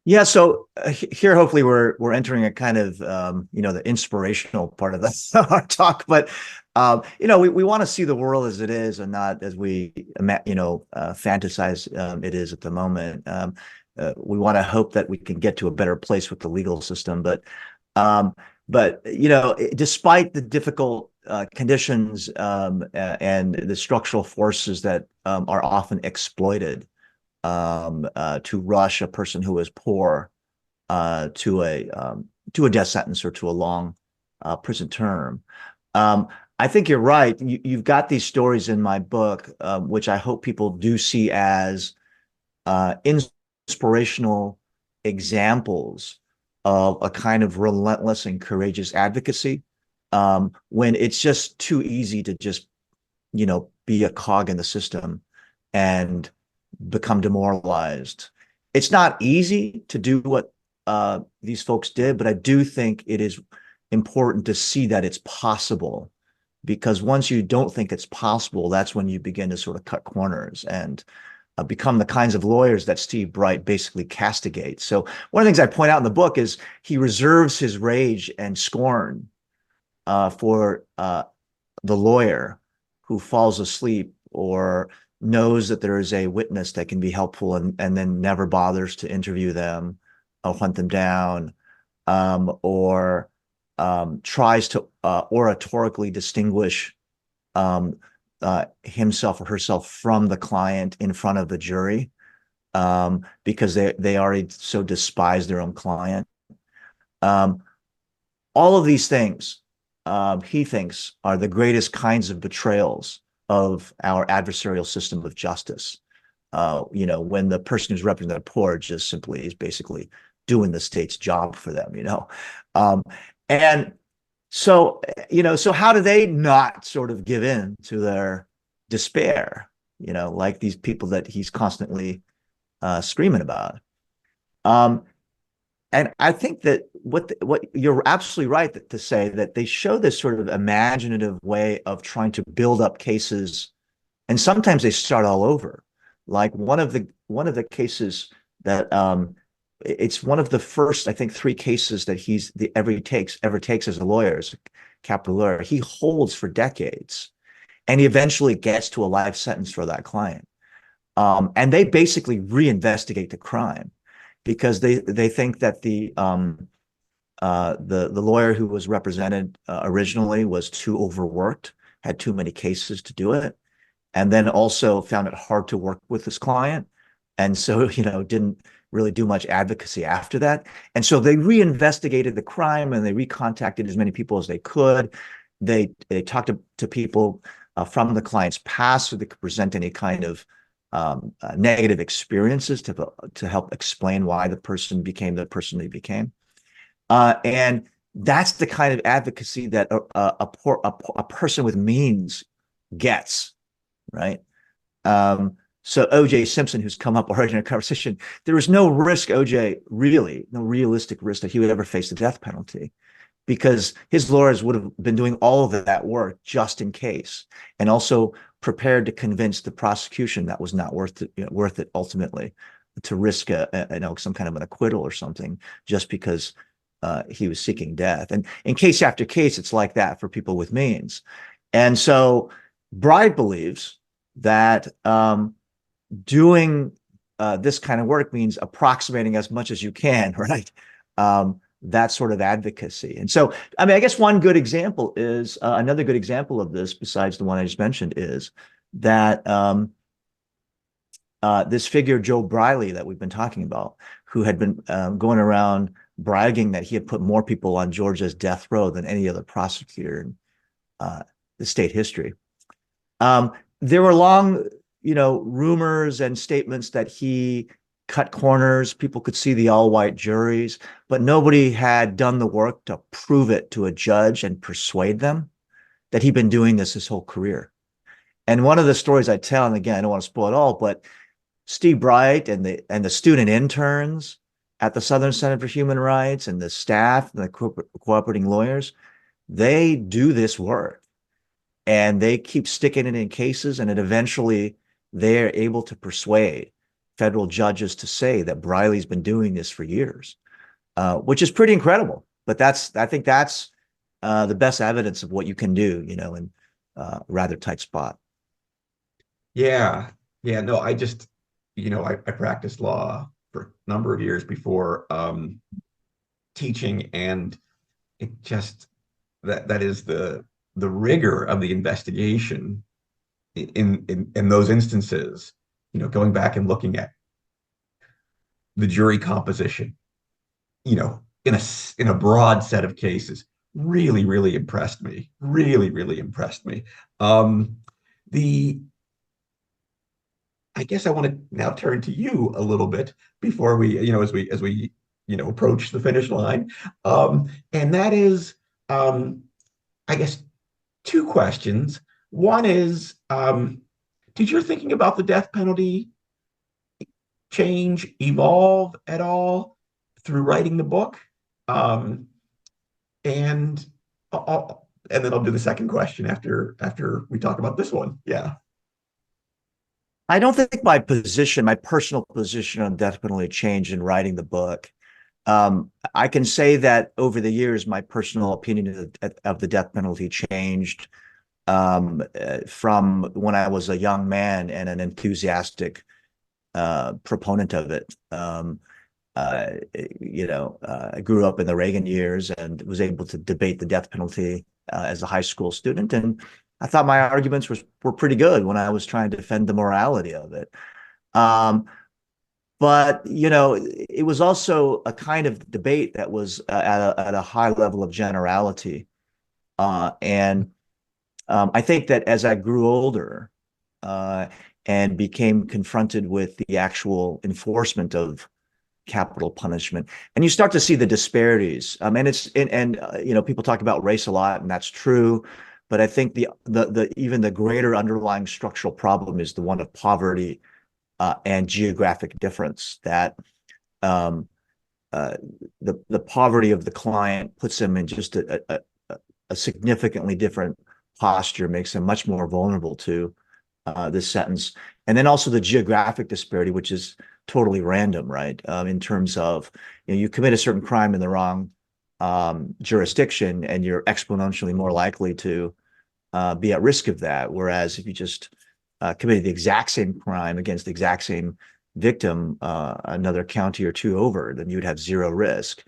Yeah, so here, hopefully, we're entering a kind of the inspirational part of our talk, but we want to see the world as it is and not as we fantasize it is at the moment. We want to hope that we can get to a better place with the legal system, but despite the difficult conditions and the structural forces that are often exploited to rush a person who is poor to a death sentence or to a long prison term. I think you're right. You've got these stories in my book, which I hope people do see as inspirational examples of a kind of relentless and courageous advocacy when it's just too easy to just, be a cog in the system and become demoralized. It's not easy to do what these folks did, but I do think it is important to see that it's possible, because once you don't think it's possible, that's when you begin to sort of cut corners and become the kinds of lawyers that Steve Bright basically castigates. So one of the things I point out in the book is he reserves his rage and scorn for the lawyer who falls asleep or knows that there is a witness that can be helpful and then never bothers to interview them or hunt them down, or tries to oratorically distinguish himself or herself from the client in front of the jury because they already so despise their own client. All of these things he thinks are the greatest kinds of betrayals of our adversarial system of justice. When the person who's representing the poor just simply is basically doing the state's job for them, and so, so how do they not sort of give in to their despair, like these people that he's constantly screaming about? And I think that what you're absolutely right to say that they show this sort of imaginative way of trying to build up cases, and sometimes they start all over. Like one of the cases that it's one of the first, I think, three cases that ever takes as a lawyer, as a capital lawyer. He holds for decades, and he eventually gets to a life sentence for that client. And they basically reinvestigate the crime because they think that the lawyer who was represented originally was too overworked, had too many cases to do it, and then also found it hard to work with his client, and so didn't really do much advocacy after that. And so they reinvestigated the crime and they recontacted as many people as they could. They talked to people from the client's past so they could present any kind of negative experiences to help explain why the person became the person they became. And that's the kind of advocacy that a person with means gets, right? So O.J. Simpson, who's come up already in a conversation, there was no risk, no realistic risk that he would ever face the death penalty, because his lawyers would have been doing all of that work just in case, and also prepared to convince the prosecution that was not worth it ultimately, to risk some kind of an acquittal or something just because he was seeking death. And in case after case, it's like that for people with means. And so Bride believes that doing this kind of work means approximating as much as you can, right? That sort of advocacy. And so, I mean, I guess one good example is another good example of this, besides the one I just mentioned, is that this figure, Joe Briley, that we've been talking about, who had been going around bragging that he had put more people on Georgia's death row than any other prosecutor in the state history. There were long, rumors and statements that he cut corners. People could see the all-white juries, but nobody had done the work to prove it to a judge and persuade them that he'd been doing this his whole career. And one of the stories I tell, and again, I don't want to spoil it all, but Steve Bright and the student interns at the Southern Center for Human Rights and the staff and the cooperating lawyers, they do this work and they keep sticking it in cases, and eventually they're able to persuade federal judges to say that Briley's been doing this for years, which is pretty incredible. But I think that's the best evidence of what you can do, in a rather tight spot. Yeah. Yeah. No, I practiced law for a number of years before teaching, and it just that is the rigor of the investigation in those instances, going back and looking at the jury composition, in a broad set of cases, really, really impressed me. Really, really impressed me. The I guess I want to now turn to you a little bit before we, as we approach the finish line. And that is, I guess, two questions. One is, did your thinking about the death penalty change, evolve at all through writing the book? And and then I'll do the second question after we talk about this one. Yeah. I don't think my personal position on death penalty changed in writing the book. I can say that over the years, my personal opinion of the death penalty changed from when I was a young man and an enthusiastic proponent of it. I grew up in the Reagan years and was able to debate the death penalty as a high school student, and I thought my arguments were pretty good when I was trying to defend the morality of it. But it was also a kind of debate that was at a high level of generality, and I think that as I grew older and became confronted with the actual enforcement of capital punishment, and you start to see the disparities, and people talk about race a lot, and that's true. But I think even the greater underlying structural problem is the one of poverty and geographic difference. That uh, the poverty of the client puts them in just a significantly different posture, makes them much more vulnerable to this sentence. And then also the geographic disparity, which is totally random, right? In terms of, you commit a certain crime in the wrong jurisdiction, and you're exponentially more likely to be at risk of that. Whereas if you just committed the exact same crime against the exact same victim, another county or two over, then you would have zero risk.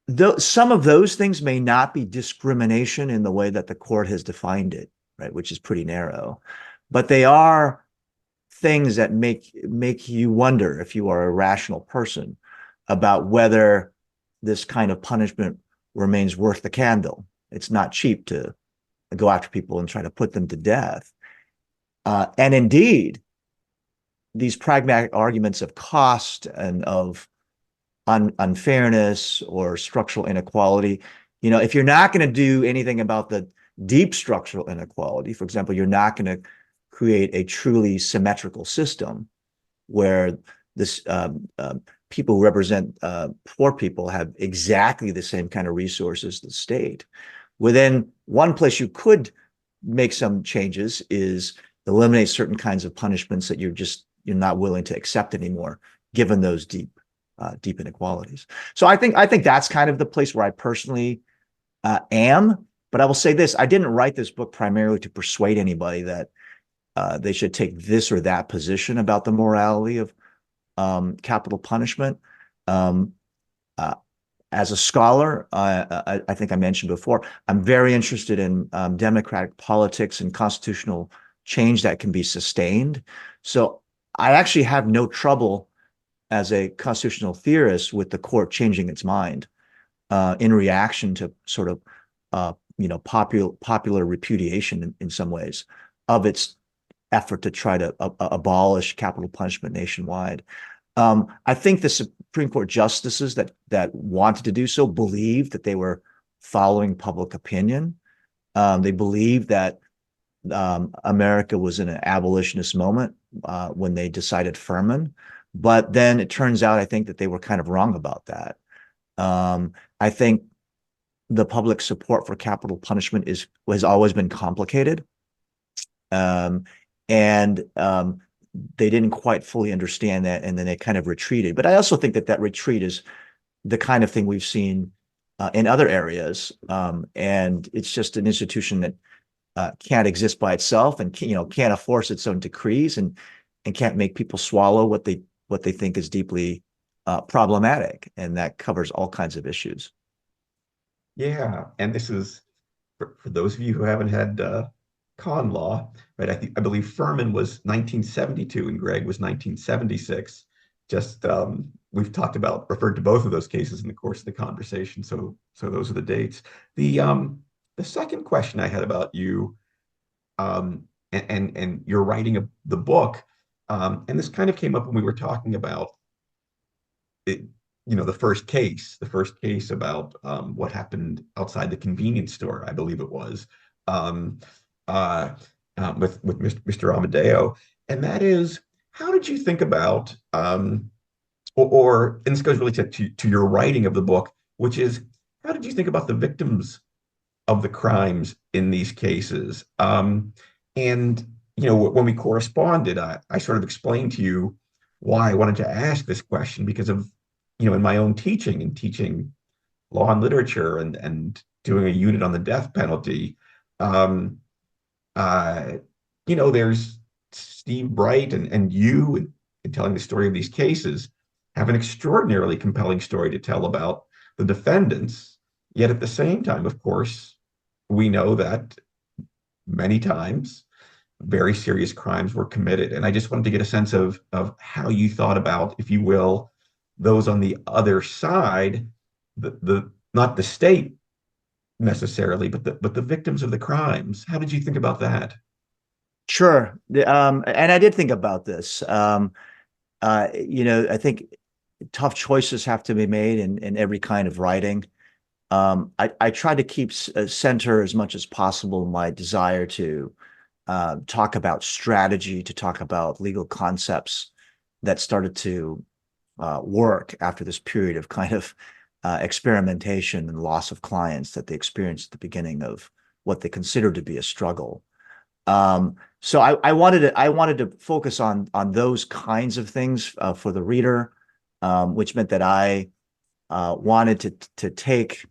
Though some of those things may not be discrimination in the way that the court has defined it, right, which is pretty narrow, but they are things that make you wonder, if you are a rational person, about whether this kind of punishment remains worth the candle. It's not cheap to go after people and try to put them to death. And indeed, these pragmatic arguments of cost and of unfairness or structural inequality, if you're not going to do anything about the deep structural inequality, for example, you're not going to create a truly symmetrical system where this people who represent poor people have exactly the same kind of resources as the state. Within one place you could make some changes is eliminate certain kinds of punishments that you're not willing to accept anymore, given those deep inequalities. So I think that's kind of the place where I personally am. But I will say this: I didn't write this book primarily to persuade anybody that they should take this or that position about the morality of capital punishment. As a scholar, I think I mentioned before, I'm very interested in democratic politics and constitutional change that can be sustained. So I actually have no trouble as a constitutional theorist with the court changing its mind in reaction to sort of popular repudiation in some ways of its effort to try to abolish capital punishment nationwide. I think the Supreme Court justices that wanted to do so believed that they were following public opinion. They believed that America was in an abolitionist moment when they decided Furman. But then it turns out, I think, that they were kind of wrong about that. I think the public support for capital punishment has always been complicated. They didn't quite fully understand that, and then they kind of retreated. But I also think that retreat is the kind of thing we've seen in other areas, and it's just an institution that can't exist by itself, and can't enforce its own decrees, and can't make people swallow what they think is deeply problematic, and that covers all kinds of issues. Yeah, and this is for those of you who haven't had con law, right? I believe Furman was 1972 and Gregg was 1976. Just we've referred to both of those cases in the course of the conversation, so those are the dates. The second question I had about you, and your writing of the book, and this kind of came up when we were talking about it, the first case about what happened outside the convenience store, I believe it was. With Mr. Amadeo, and that is, how did you think about, and this goes really to your writing of the book, which is, how did you think about the victims of the crimes in these cases? And when we corresponded, I sort of explained to you why I wanted to ask this question, because of, in my own teaching law and literature, and doing a unit on the death penalty. There's Steve Bright and you, and telling the story of these cases, have an extraordinarily compelling story to tell about the defendants. Yet at the same time, of course, we know that many times very serious crimes were committed. And I just wanted to get a sense of how you thought about, if you will, those on the other side, the not the state necessarily, but the victims of the crimes. How did you think about that? Sure. And I did think about this. I think tough choices have to be made in every kind of writing. I try to keep center as much as possible my desire to talk about strategy, to talk about legal concepts that started to work after this period of kind of experimentation and loss of clients that they experienced at the beginning of what they considered to be a struggle. So I wanted to focus on those kinds of things for the reader, which meant that I wanted to take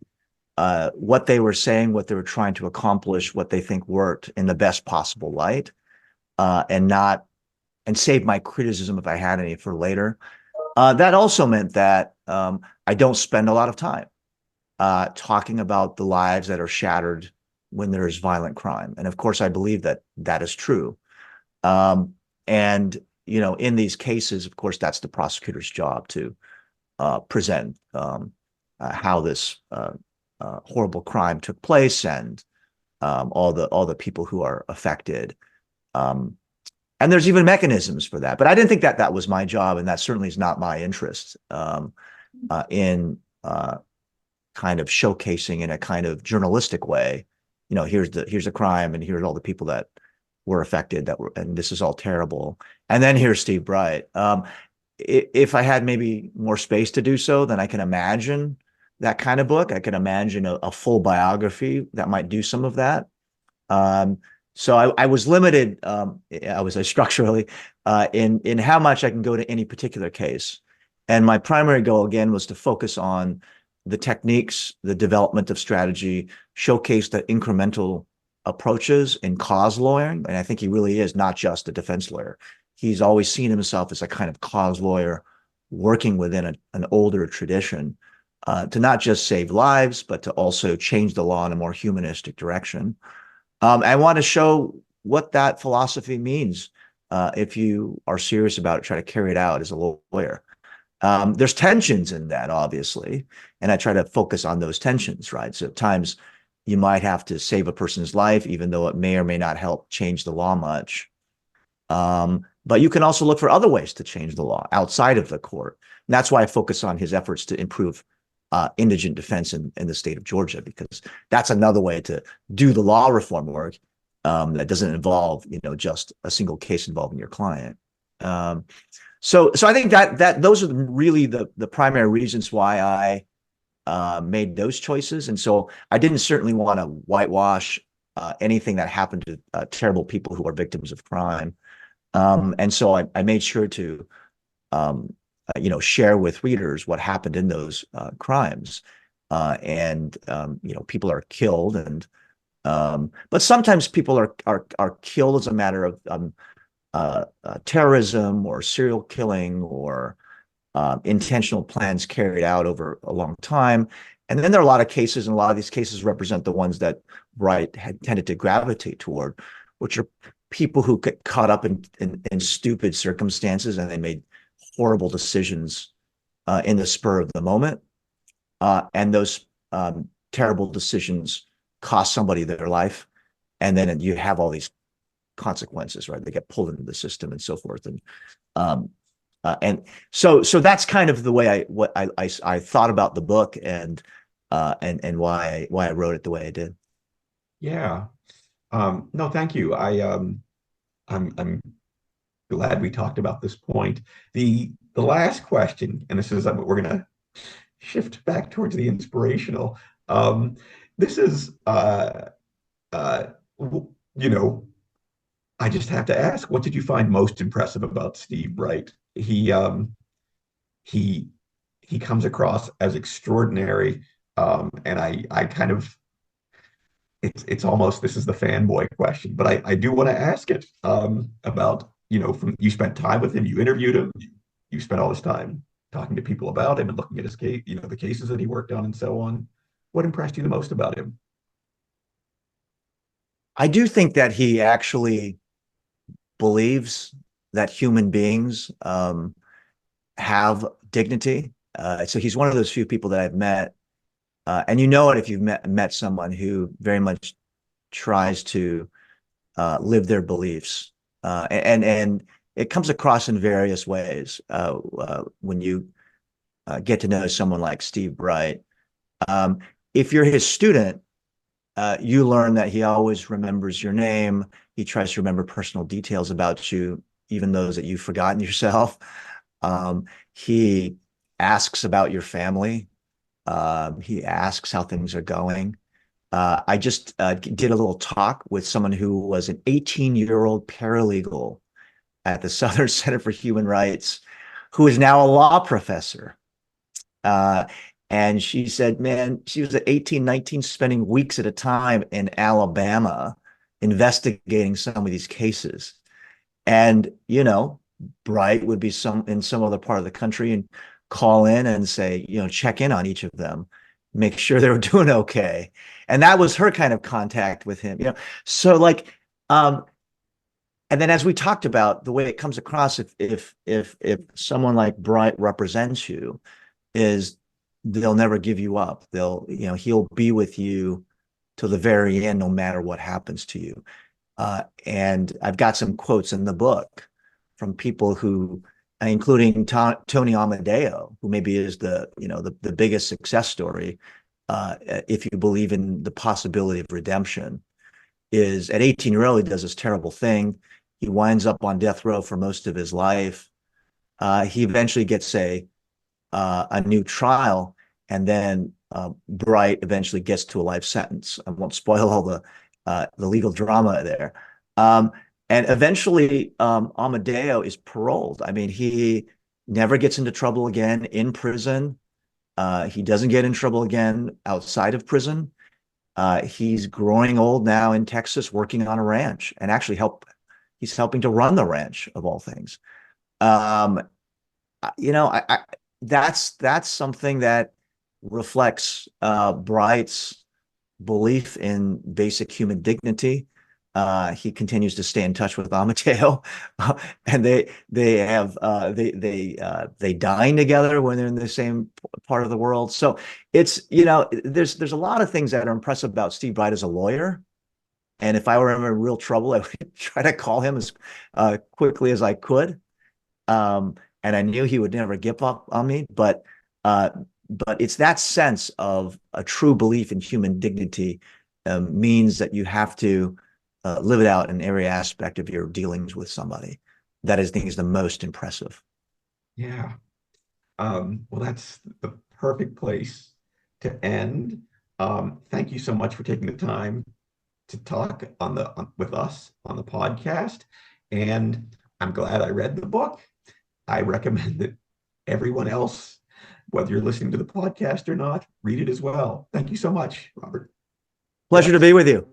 what they were saying, what they were trying to accomplish, what they think worked in the best possible light, and save my criticism if I had any for later. That also meant that I don't spend a lot of time talking about the lives that are shattered when there is violent crime. And of course, I believe that that is true. And, in these cases, of course, that's the prosecutor's job to present how this horrible crime took place and all the people who are affected. And there's even mechanisms for that. But I didn't think that was my job, and that certainly is not my interest in kind of showcasing in a kind of journalistic way. Here's a crime, and here's all the people that were affected, and this is all terrible. And then here's Steve Bright. If I had maybe more space to do so, then I can imagine that kind of book. I can imagine a full biography that might do some of that. So I was limited, I was structurally, in how much I can go to any particular case. And my primary goal, again, was to focus on the techniques, the development of strategy, showcase the incremental approaches in cause lawyering. And I think he really is not just a defense lawyer. He's always seen himself as a kind of cause lawyer working within an older tradition to not just save lives, but to also change the law in a more humanistic direction. I want to show what that philosophy means if you are serious about it, try to carry it out as a lawyer. There's tensions in that, obviously, and I try to focus on those tensions, right? So at times you might have to save a person's life, even though it may or may not help change the law much. But you can also look for other ways to change the law outside of the court. And that's why I focus on his efforts to improve indigent defense in the state of Georgia, because that's another way to do the law reform work that doesn't involve, just a single case involving your client. So I think that those are really the primary reasons why I made those choices. And so I didn't certainly want to whitewash anything that happened to terrible people who are victims of crime. And so I made sure to share with readers what happened in those crimes. People are killed, but sometimes people are killed as a matter of terrorism or serial killing or intentional plans carried out over a long time. And then there are a lot of cases, and a lot of these cases represent the ones that Bright had tended to gravitate toward, which are people who get caught up in stupid circumstances, and they made horrible decisions in the spur of the moment. And those terrible decisions cost somebody their life. And then you have all these consequences, right? They get pulled into the system and so forth. And so that's kind of the way I thought about the book and why I wrote it the way I did. Yeah. No, thank you. I'm glad we talked about this point. The last question, and this is we're going to shift back towards the inspirational. This is I just have to ask, what did you find most impressive about Steve Bright? He comes across as extraordinary, and I kind of it's almost, this is the fanboy question, but I do want to ask it about, from you spent time with him, you interviewed him, you spent all this time talking to people about him and looking at his case, the cases that he worked on and so on. What impressed you the most about him? I do think that he actually believes that human beings have dignity. So he's one of those few people that I've met, and it if you've met someone who very much tries to live their beliefs, and it comes across in various ways when you get to know someone like Steve Bright. If you're his student, you learn that he always remembers your name. He tries to remember personal details about you, even those that you've forgotten yourself. He asks about your family. He asks how things are going. I just did a little talk with someone who was an 18-year-old paralegal at the Southern Center for Human Rights, who is now a law professor. And she said, man, she was at 18, 19, spending weeks at a time in Alabama investigating some of these cases. And, Bright would be in some other part of the country and call in and say, check in on each of them, make sure they were doing okay. And that was her kind of contact with him, So and then as we talked about, the way it comes across, if someone like Bright represents you, is they'll never give you up. He'll be with you till the very end, no matter what happens to you. And I've got some quotes in the book from people who, including Tony Amadeo, who maybe is the biggest success story, if you believe in the possibility of redemption. Is at 18 years old, he does this terrible thing. He winds up on death row for most of his life. He eventually gets a new trial, and then Bright eventually gets to a life sentence. I won't spoil all the legal drama there. And eventually, Amadeo is paroled. I mean, he never gets into trouble again in prison. He doesn't get in trouble again outside of prison. He's growing old now in Texas, working on a ranch, and actually he's helping to run the ranch, of all things. That's something that reflects Bright's belief in basic human dignity. He continues to stay in touch with Amadeo, and they dine together when they're in the same part of the world. So it's there's a lot of things that are impressive about Steve Bright as a lawyer. And if I were in real trouble, I would try to call him as quickly as I could. And I knew he would never give up on me, but it's that sense of a true belief in human dignity means that you have to live it out in every aspect of your dealings with somebody. That is, I think, is the most impressive. Yeah. Well, that's the perfect place to end. Thank you so much for taking the time to talk with us on the podcast. And I'm glad I read the book. I recommend that everyone else, whether you're listening to the podcast or not, read it as well. Thank you so much, Robert. Pleasure to be with you.